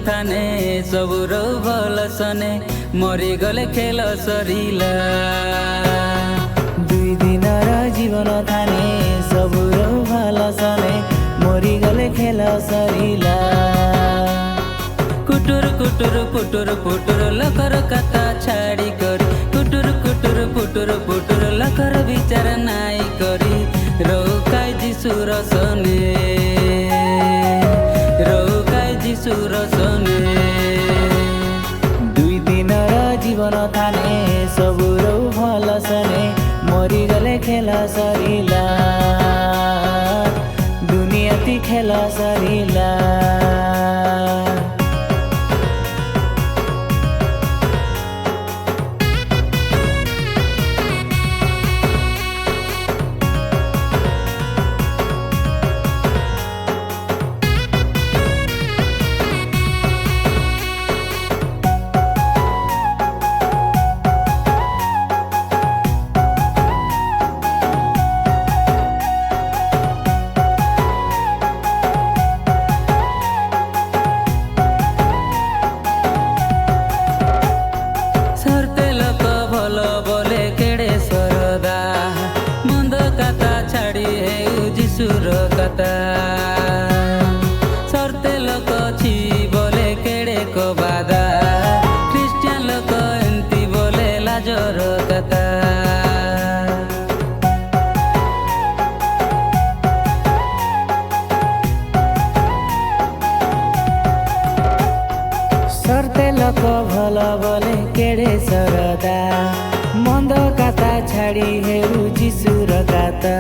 थाने सबुर भल सने मरी गले खेल सरिला। दुई दिनर जीवन थाने सबुर भल सने मरी गले खेल सरिला। कुटुर कुटुर पुटुर पुटुर लकर कथा छाड़ी करी कुटुर कुटुर पुटुर पुटुर लकर विचार नाई करी रौकाई जिसुर सने रौकाई जिसुर सने। दुई दिनर जीवन थाने सबुर भल सने मरी गले खेल सरिला। दुनियाती खेल सरिला। कथा सर्ते लोक छी बोले केड़े को बादा ख्रिस्टियन लोक एंती बोले लाजर कथा। सर्ते लोक भल बोले केड़े सरदा मंद कथा छाड़ी हेउ जिसुर कथा।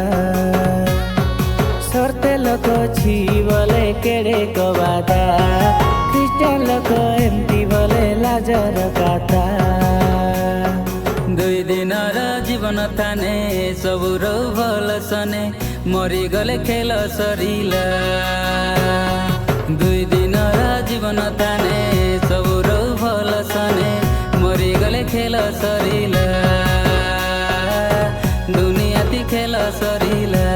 सर्ते लोक छी बोले केड़े कबादा ख्रिस्टियन लोक एमती बोले लाजर कथा। दुई दिनर जीवन थाने सबुर भल सने मरी गले खेल सरिला। दुई दिनर जीवन थाने सबुर भल सने मरी गले खेल सरिला। दुनियाती खेल सरिला।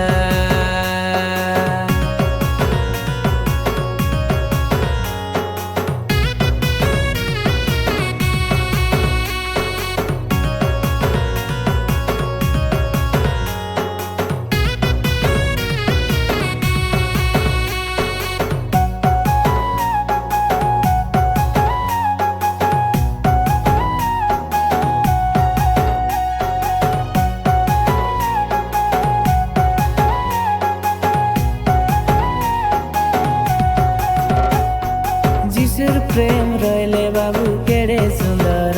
जिसुर प्रेम रहिले बाबू केड़े सुंदर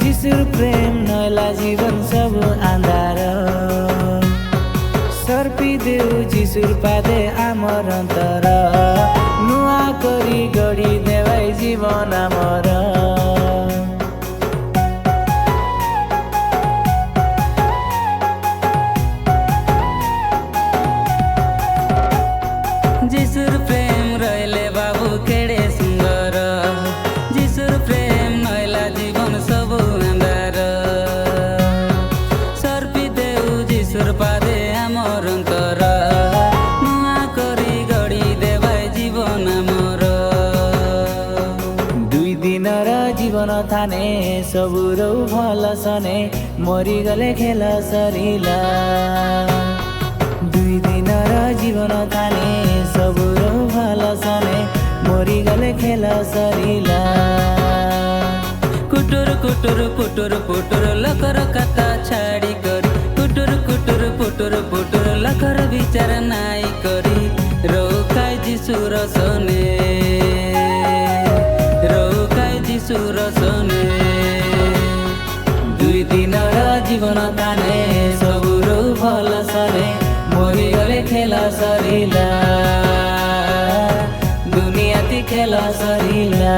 जिसुर प्रेम नला जीवन सब आंधार। सर्पी देउ जिसुर पादे आमर अंतर नुआ करी गढ़ी देवाई जीवन आमर। जिसुर प्रेम रहिले बाबू केड़े सुंदर जिसुर प्रेम नैला जीवन सब अंधार। सर्पी देउ जिसुर पादे आमर अंतर नुआ करी गढ़ी देवाई जीवन आमर। दुई दिनर जीवन थाने सबुर भल सने मरी गले खेल सरिला। दुई दिनर जीवन थाने सबुर भल सने मरी गले खेल सरिला। कुटुर कुटुर पुटुर पुटुर लकर कथा छाड़ी करी कुटुर कुटुर पुटुर पुटुर लकर विचार नाई करी रौकाई जिसुर सने रौकाई जिसुर सने। दुई दिनर जीवन थाने सबुर भल सने मरी गले खेल सरिला। दुनियाती खेल सरिला।